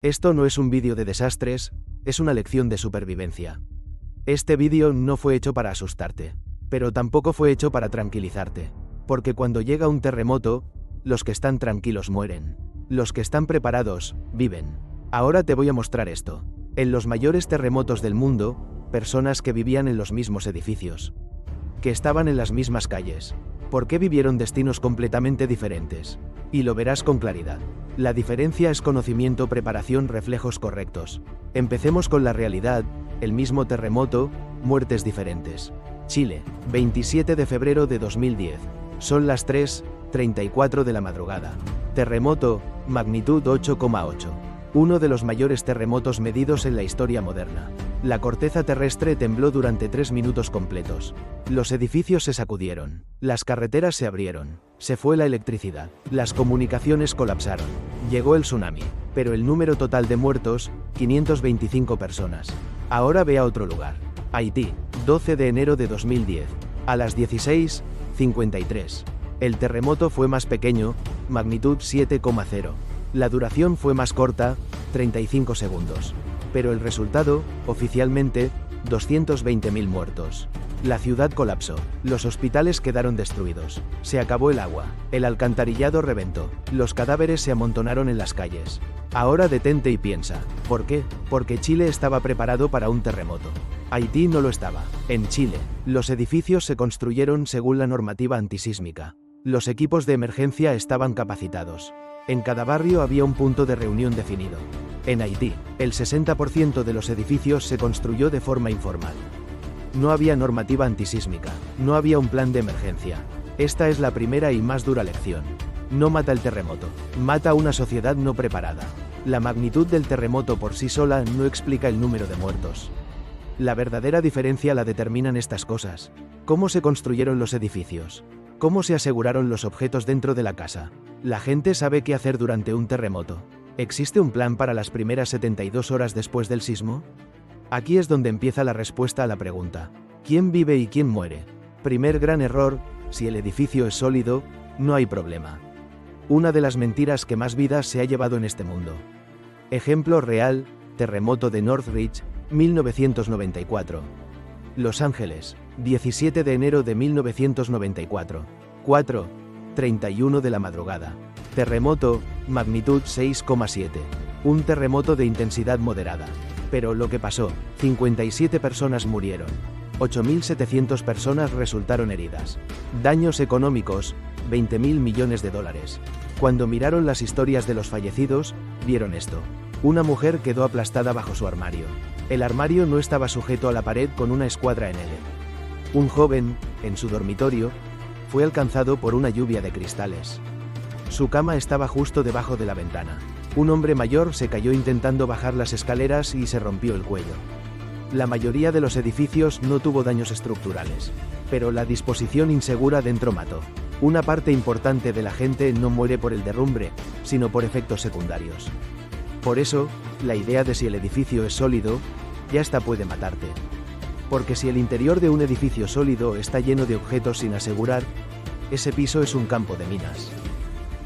Esto no es un vídeo de desastres, es una lección de supervivencia. Este vídeo no fue hecho para asustarte, pero tampoco fue hecho para tranquilizarte, porque cuando llega un terremoto, los que están tranquilos mueren. Los que están preparados, viven. Ahora te voy a mostrar esto. En los mayores terremotos del mundo, personas que vivían en los mismos edificios, que estaban en las mismas calles, ¿por qué vivieron destinos completamente diferentes? Y lo verás con claridad. La diferencia es conocimiento, preparación, reflejos correctos. Empecemos con la realidad, el mismo terremoto, muertes diferentes. Chile, 27 de febrero de 2010. Son las 3:34 de la madrugada. Terremoto, magnitud 8,8. Uno de los mayores terremotos medidos en la historia moderna. La corteza terrestre tembló durante 3 minutos completos. Los edificios se sacudieron. Las carreteras se abrieron. Se fue la electricidad. Las comunicaciones colapsaron. Llegó el tsunami. Pero el número total de muertos, 525 personas. Ahora ve a otro lugar. Haití, 12 de enero de 2010. A las 16:53. El terremoto fue más pequeño, magnitud 7,0. La duración fue más corta, 35 segundos. Pero el resultado, oficialmente, 220.000 muertos. La ciudad colapsó. Los hospitales quedaron destruidos. Se acabó el agua. El alcantarillado reventó. Los cadáveres se amontonaron en las calles. Ahora detente y piensa. ¿Por qué? Porque Chile estaba preparado para un terremoto. Haití no lo estaba. En Chile, los edificios se construyeron según la normativa antisísmica. Los equipos de emergencia estaban capacitados. En cada barrio había un punto de reunión definido. En Haití, el 60% de los edificios se construyó de forma informal. No había normativa antisísmica, no había un plan de emergencia. Esta es la primera y más dura lección. No mata el terremoto, mata a una sociedad no preparada. La magnitud del terremoto por sí sola no explica el número de muertos. La verdadera diferencia la determinan estas cosas. ¿Cómo se construyeron los edificios? ¿Cómo se aseguraron los objetos dentro de la casa? ¿La gente sabe qué hacer durante un terremoto? ¿Existe un plan para las primeras 72 horas después del sismo? Aquí es donde empieza la respuesta a la pregunta. ¿Quién vive y quién muere? Primer gran error, si el edificio es sólido, no hay problema. Una de las mentiras que más vidas se ha llevado en este mundo. Ejemplo real, terremoto de Northridge, 1994. Los Ángeles, 17 de enero de 1994. 4:31 de la madrugada. Terremoto, magnitud 6,7. Un terremoto de intensidad moderada. Pero lo que pasó, 57 personas murieron. 8.700 personas resultaron heridas. Daños económicos, 20.000 millones de dólares. Cuando miraron las historias de los fallecidos, vieron esto. Una mujer quedó aplastada bajo su armario. El armario no estaba sujeto a la pared con una escuadra en él. Un joven, en su dormitorio, fue alcanzado por una lluvia de cristales. Su cama estaba justo debajo de la ventana. Un hombre mayor se cayó intentando bajar las escaleras y se rompió el cuello. La mayoría de los edificios no tuvo daños estructurales, pero la disposición insegura dentro mató. Una parte importante de la gente no muere por el derrumbe, sino por efectos secundarios. Por eso, la idea de si el edificio es sólido, ya hasta puede matarte. Porque si el interior de un edificio sólido está lleno de objetos sin asegurar, ese piso es un campo de minas.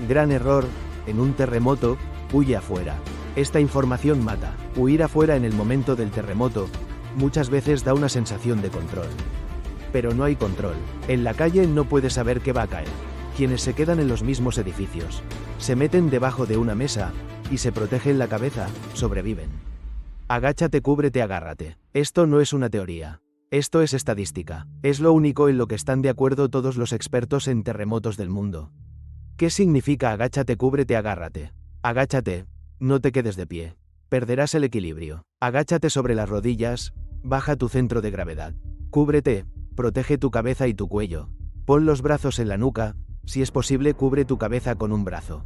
Gran error, en un terremoto, huye afuera. Esta información mata. Huir afuera en el momento del terremoto, muchas veces da una sensación de control. Pero no hay control. En la calle no puedes saber qué va a caer. Quienes se quedan en los mismos edificios, se meten debajo de una mesa, y se protegen la cabeza, sobreviven. Agáchate, cúbrete, agárrate. Esto no es una teoría. Esto es estadística. Es lo único en lo que están de acuerdo todos los expertos en terremotos del mundo. ¿Qué significa agáchate, cúbrete, agárrate? Agáchate, no te quedes de pie. Perderás el equilibrio. Agáchate sobre las rodillas, baja tu centro de gravedad. Cúbrete, protege tu cabeza y tu cuello. Pon los brazos en la nuca, si es posible cubre tu cabeza con un brazo.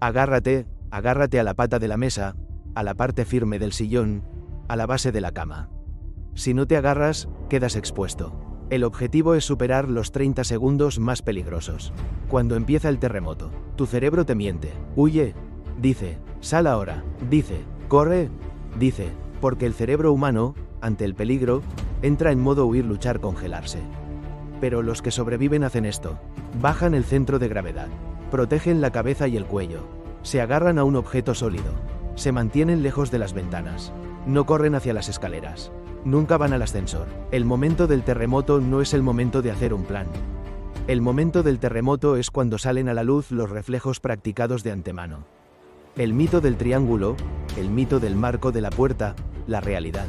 Agárrate, agárrate a la pata de la mesa, a la parte firme del sillón, a la base de la cama. Si no te agarras, quedas expuesto. El objetivo es superar los 30 segundos más peligrosos. Cuando empieza el terremoto, tu cerebro te miente. Huye, dice. Sal ahora, dice. Corre, dice. Porque el cerebro humano, ante el peligro, entra en modo huir, luchar, congelarse. Pero los que sobreviven hacen esto. Bajan el centro de gravedad. Protegen la cabeza y el cuello. Se agarran a un objeto sólido. Se mantienen lejos de las ventanas. No corren hacia las escaleras. Nunca van al ascensor. El momento del terremoto no es el momento de hacer un plan. El momento del terremoto es cuando salen a la luz los reflejos practicados de antemano. El mito del triángulo, el mito del marco de la puerta, la realidad.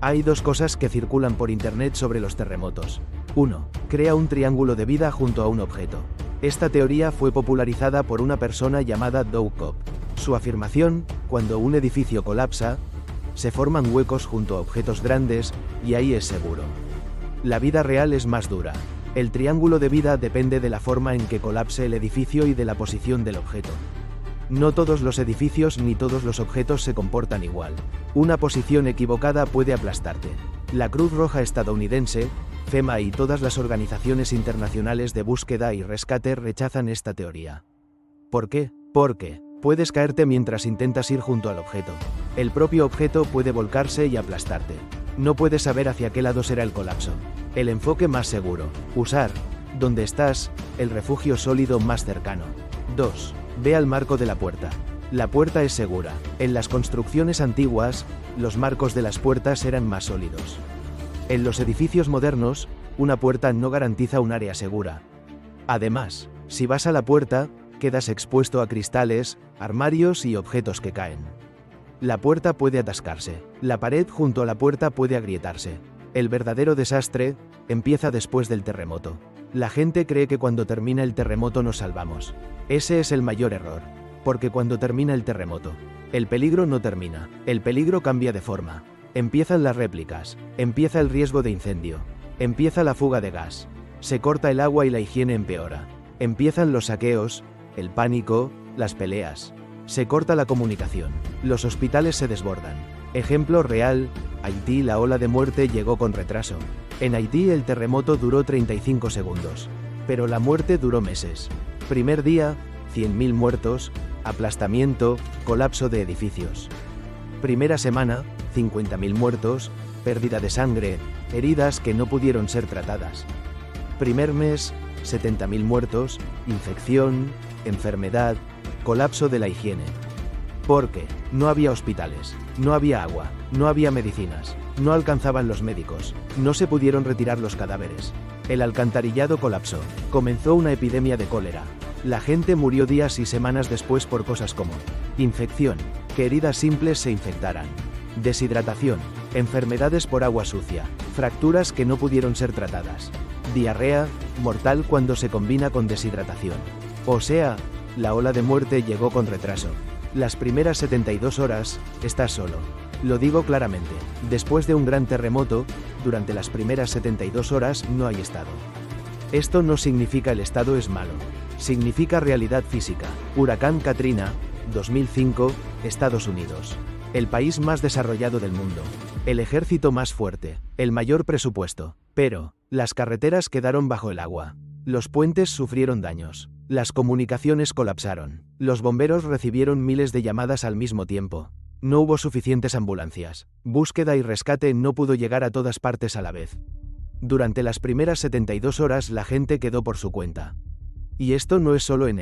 Hay dos cosas que circulan por internet sobre los terremotos. 1. Crea un triángulo de vida junto a un objeto. Esta teoría fue popularizada por una persona llamada Doug Cobb. Su afirmación, cuando un edificio colapsa, se forman huecos junto a objetos grandes, y ahí es seguro. La vida real es más dura. El triángulo de vida depende de la forma en que colapse el edificio y de la posición del objeto. No todos los edificios ni todos los objetos se comportan igual. Una posición equivocada puede aplastarte. La Cruz Roja estadounidense, FEMA y todas las organizaciones internacionales de búsqueda y rescate rechazan esta teoría. ¿Por qué? Porque puedes caerte mientras intentas ir junto al objeto. El propio objeto puede volcarse y aplastarte. No puedes saber hacia qué lado será el colapso. El enfoque más seguro. Usar, donde estás, el refugio sólido más cercano. 2. Ve al marco de la puerta. La puerta es segura. En las construcciones antiguas, los marcos de las puertas eran más sólidos. En los edificios modernos, una puerta no garantiza un área segura. Además, si vas a la puerta, quedas expuesto a cristales, armarios y objetos que caen. La puerta puede atascarse. La pared junto a la puerta puede agrietarse. El verdadero desastre empieza después del terremoto. La gente cree que cuando termina el terremoto nos salvamos. Ese es el mayor error. Porque cuando termina el terremoto, el peligro no termina. El peligro cambia de forma. Empiezan las réplicas. Empieza el riesgo de incendio. Empieza la fuga de gas. Se corta el agua y la higiene empeora. Empiezan los saqueos, el pánico, las peleas. Se corta la comunicación. Los hospitales se desbordan. Ejemplo real, Haití. La ola de muerte llegó con retraso. En Haití el terremoto duró 35 segundos. Pero la muerte duró meses. Primer día, 100.000 muertos, aplastamiento, colapso de edificios. Primera semana, 50.000 muertos, pérdida de sangre, heridas que no pudieron ser tratadas. Primer mes, 70.000 muertos, infección, enfermedad, colapso de la higiene. Porque no había hospitales, no había agua, no había medicinas, no alcanzaban los médicos, no se pudieron retirar los cadáveres. El alcantarillado colapsó. Comenzó una epidemia de cólera. La gente murió días y semanas después por cosas como infección, que heridas simples se infectaran, deshidratación, enfermedades por agua sucia, fracturas que no pudieron ser tratadas, diarrea, mortal cuando se combina con deshidratación. O sea, la ola de muerte llegó con retraso. Las primeras 72 horas, estás solo. Lo digo claramente, después de un gran terremoto, durante las primeras 72 horas no hay estado. Esto no significa el estado es malo. Significa realidad física. Huracán Katrina, 2005, Estados Unidos. El país más desarrollado del mundo. El ejército más fuerte. El mayor presupuesto. Pero, las carreteras quedaron bajo el agua. Los puentes sufrieron daños. Las comunicaciones colapsaron. Los bomberos recibieron miles de llamadas al mismo tiempo. No hubo suficientes ambulancias. Búsqueda y rescate no pudo llegar a todas partes a la vez. Durante las primeras 72 horas la gente quedó por su cuenta. Y esto no es solo en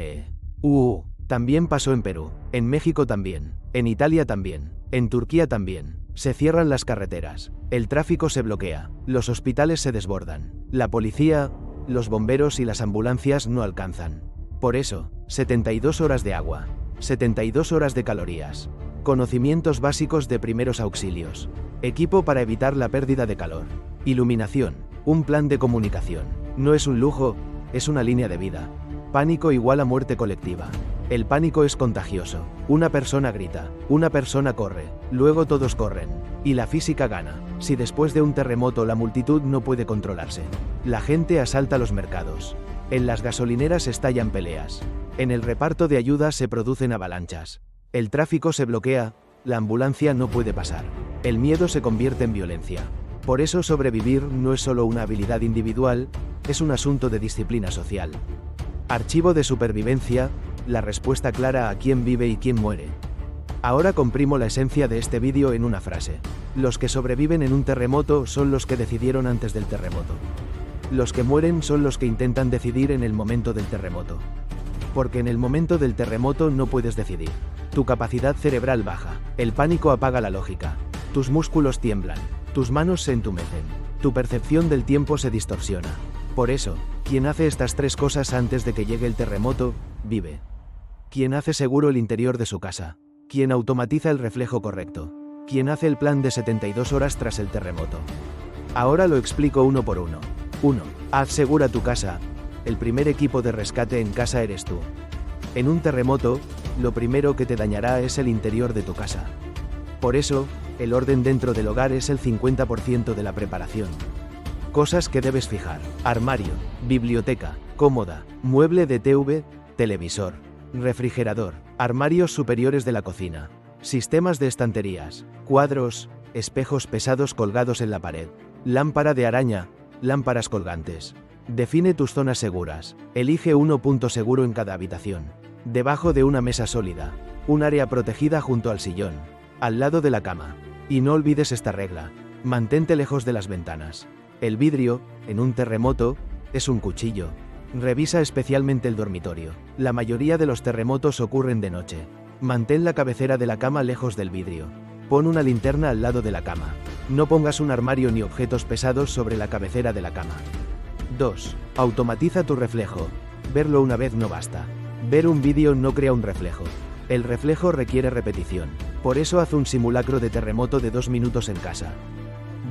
también pasó en Perú, en México también, en Italia también, en Turquía también. Se cierran las carreteras, el tráfico se bloquea, los hospitales se desbordan, la policía, los bomberos y las ambulancias no alcanzan. Por eso, 72 horas de agua, 72 horas de calorías, conocimientos básicos de primeros auxilios, equipo para evitar la pérdida de calor, iluminación, un plan de comunicación. No es un lujo, es una línea de vida. Pánico igual a muerte colectiva. El pánico es contagioso. Una persona grita, una persona corre, luego todos corren. Y la física gana. Si después de un terremoto la multitud no puede controlarse, la gente asalta los mercados. En las gasolineras estallan peleas. En el reparto de ayuda se producen avalanchas. El tráfico se bloquea, la ambulancia no puede pasar. El miedo se convierte en violencia. Por eso sobrevivir no es solo una habilidad individual, es un asunto de disciplina social. Archivo de supervivencia, la respuesta clara a quién vive y quién muere. Ahora comprimo la esencia de este vídeo en una frase. Los que sobreviven en un terremoto son los que decidieron antes del terremoto. Los que mueren son los que intentan decidir en el momento del terremoto. Porque en el momento del terremoto no puedes decidir. Tu capacidad cerebral baja, el pánico apaga la lógica, tus músculos tiemblan, tus manos se entumecen, tu percepción del tiempo se distorsiona. Por eso, quien hace estas 3 cosas antes de que llegue el terremoto, vive. Quien hace seguro el interior de su casa. Quien automatiza el reflejo correcto. Quien hace el plan de 72 horas tras el terremoto. Ahora lo explico uno por uno. 1. Haz segura tu casa. El primer equipo de rescate en casa eres tú. En un terremoto, lo primero que te dañará es el interior de tu casa. Por eso, el orden dentro del hogar es el 50% de la preparación. Cosas que debes fijar: armario, biblioteca, cómoda, mueble de TV, televisor, refrigerador, armarios superiores de la cocina, sistemas de estanterías, cuadros, espejos pesados colgados en la pared, lámpara de araña, lámparas colgantes. Define tus zonas seguras. Elige un punto seguro en cada habitación. Debajo de una mesa sólida. Un área protegida junto al sillón. Al lado de la cama. Y no olvides esta regla. Mantente lejos de las ventanas. El vidrio, en un terremoto, es un cuchillo. Revisa especialmente el dormitorio. La mayoría de los terremotos ocurren de noche. Mantén la cabecera de la cama lejos del vidrio. Pon una linterna al lado de la cama. No pongas un armario ni objetos pesados sobre la cabecera de la cama. 2. Automatiza tu reflejo. Verlo una vez no basta. Ver un vídeo no crea un reflejo. El reflejo requiere repetición. Por eso haz un simulacro de terremoto de 2 minutos en casa.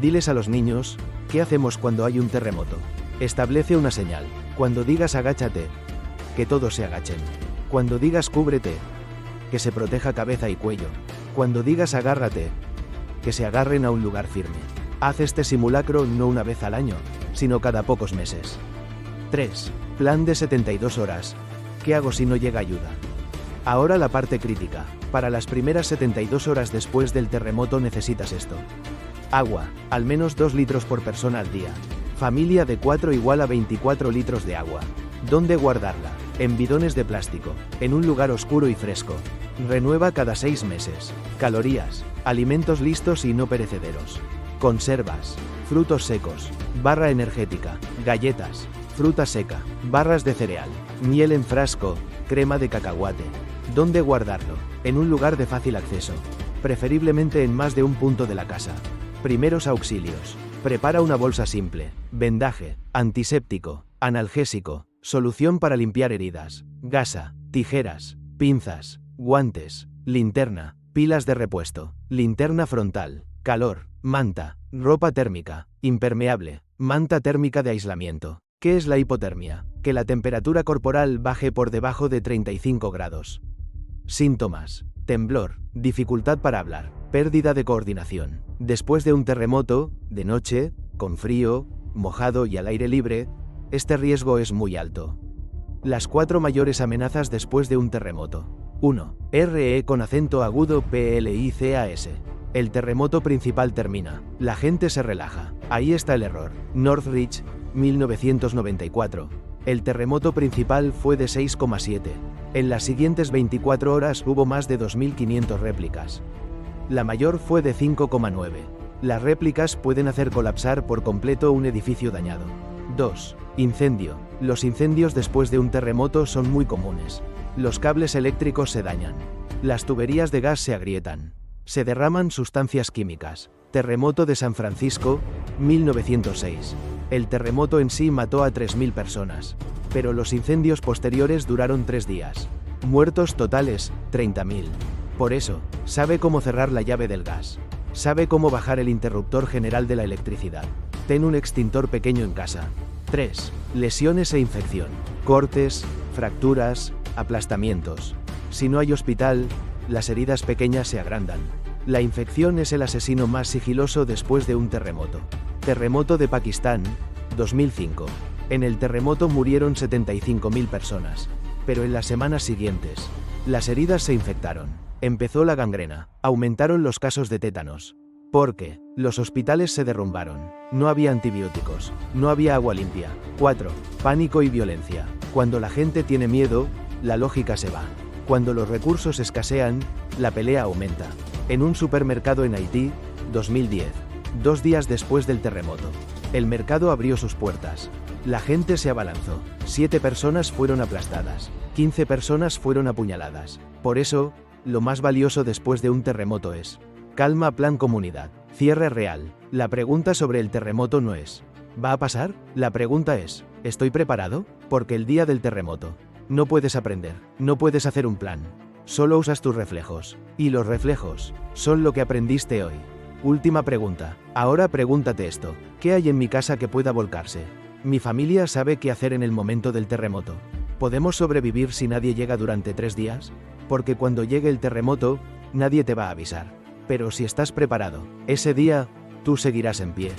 Diles a los niños: ¿qué hacemos cuando hay un terremoto? Establece una señal. Cuando digas agáchate, que todos se agachen. Cuando digas cúbrete, que se proteja cabeza y cuello. Cuando digas agárrate, que se agarren a un lugar firme. Haz este simulacro no una vez al año, sino cada pocos meses. 3. Plan de 72 horas. ¿Qué hago si no llega ayuda? Ahora la parte crítica. Para las primeras 72 horas después del terremoto necesitas esto. Agua, al menos 2 litros por persona al día. Familia de 4 igual a 24 litros de agua. ¿Dónde guardarla? En bidones de plástico, en un lugar oscuro y fresco. Renueva cada 6 meses. Calorías, alimentos listos y no perecederos. Conservas, frutos secos, barra energética, galletas, fruta seca, barras de cereal, miel en frasco, crema de cacahuate. ¿Dónde guardarlo? En un lugar de fácil acceso, preferiblemente en más de un punto de la casa. Primeros auxilios. Prepara una bolsa simple, vendaje, antiséptico, analgésico, solución para limpiar heridas, gasa, tijeras, pinzas, guantes, linterna, pilas de repuesto, linterna frontal, calor, manta, ropa térmica, impermeable, manta térmica de aislamiento. ¿Qué es la hipotermia? Que la temperatura corporal baje por debajo de 35 grados. Síntomas: temblor, dificultad para hablar, pérdida de coordinación. Después de un terremoto, de noche, con frío, mojado y al aire libre, este riesgo es muy alto. Las 4 mayores amenazas después de un terremoto. 1. RE con acento agudo PLICAS. El terremoto principal termina. La gente se relaja. Ahí está el error. Northridge, 1994. El terremoto principal fue de 6,7. En las siguientes 24 horas hubo más de 2.500 réplicas. La mayor fue de 5,9. Las réplicas pueden hacer colapsar por completo un edificio dañado. 2. Incendio. Los incendios después de un terremoto son muy comunes. Los cables eléctricos se dañan. Las tuberías de gas se agrietan. Se derraman sustancias químicas. Terremoto de San Francisco, 1906. El terremoto en sí mató a 3.000 personas. Pero los incendios posteriores duraron 3 días. Muertos totales, 30.000. Por eso, sabe cómo cerrar la llave del gas. Sabe cómo bajar el interruptor general de la electricidad. Ten un extintor pequeño en casa. 3. Lesiones e infección. Cortes, fracturas, aplastamientos. Si no hay hospital, las heridas pequeñas se agrandan. La infección es el asesino más sigiloso después de un terremoto. Terremoto de Pakistán, 2005. En el terremoto murieron 75.000 personas. Pero en las semanas siguientes, las heridas se infectaron. Empezó la gangrena. Aumentaron los casos de tétanos. Porque los hospitales se derrumbaron. No había antibióticos. No había agua limpia. 4. Pánico y violencia. Cuando la gente tiene miedo, la lógica se va. Cuando los recursos escasean, la pelea aumenta. En un supermercado en Haití, 2010. 2 días después del terremoto. El mercado abrió sus puertas. La gente se abalanzó. 7 personas fueron aplastadas. 15 personas fueron apuñaladas. Por eso, lo más valioso después de un terremoto es calma, plan, comunidad. Cierre real. La pregunta sobre el terremoto no es ¿va a pasar? La pregunta es ¿estoy preparado? Porque el día del terremoto no puedes aprender, no puedes hacer un plan. Solo usas tus reflejos. Y los reflejos son lo que aprendiste hoy. Última pregunta. Ahora pregúntate esto. ¿Qué hay en mi casa que pueda volcarse? ¿Mi familia sabe qué hacer en el momento del terremoto? ¿Podemos sobrevivir si nadie llega durante 3 días? Porque cuando llegue el terremoto, nadie te va a avisar. Pero si estás preparado, ese día, tú seguirás en pie.